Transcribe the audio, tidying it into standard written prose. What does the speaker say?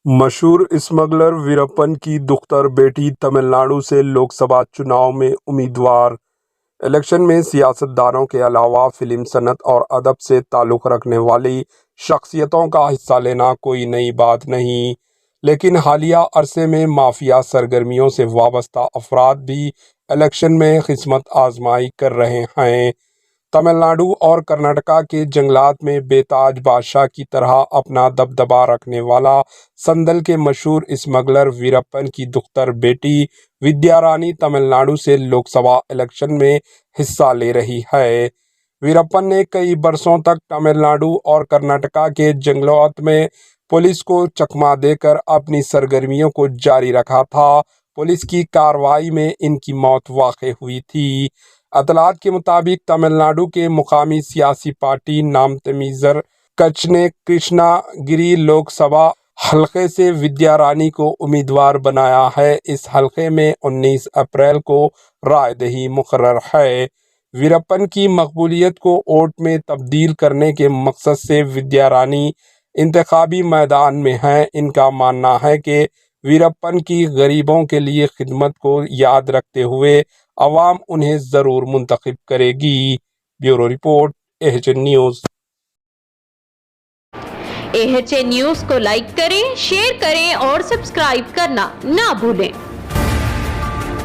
मशहूर स्मगलर वीरप्पन की दुख्तर बेटी तमिलनाडु से लोकसभा चुनाव में उम्मीदवार। इलेक्शन में सियासतदानों के अलावा फिल्म सनत और अदब से ताल्लुक़ रखने वाली शख्सियतों का हिस्सा लेना कोई नई बात नहीं, लेकिन हालिया अरसे में माफिया सरगर्मियों से वाबस्ता अफराद भी इलेक्शन में किस्मत आजमाई कर रहे हैं। तमिलनाडु और कर्नाटका के जंगलात में बेताज बादशाह की तरह अपना दबदबा रखने वाला संदल के मशहूर स्मगलर वीरप्पन की दुख्तर बेटी विद्यारानी तमिलनाडु से लोकसभा इलेक्शन में हिस्सा ले रही है। वीरप्पन ने कई बरसों तक तमिलनाडु और कर्नाटका के जंगलात में पुलिस को चकमा देकर अपनी सरगर्मियों को जारी रखा था। पुलिस की कार्रवाई में इनकी मौत वाक़ हुई थी। अतलात के मुताबिक तमिलनाडु के मुकामी सियासी पार्टी नामतमीज़र कक्ष ने कृष्णागिरी लोकसभा हलके से विद्यारानी को उम्मीदवार बनाया है। इस हलके में 19 अप्रैल को रायदही मुकर्रर है। वीरप्पन की मकबूलियत को वोट में तब्दील करने के मकसद से विद्यारानी इंतखाबी मैदान में हैं। इनका मानना है कि वीरप्पन की गरीबों के लिए खिदमत को याद रखते हुए अवाम उन्हें ज़रूर मुंतखब करेगी। Bureau report, AHN news. AHN news को लाइक करें, शेयर करें और सब्सक्राइब करना ना भूलें।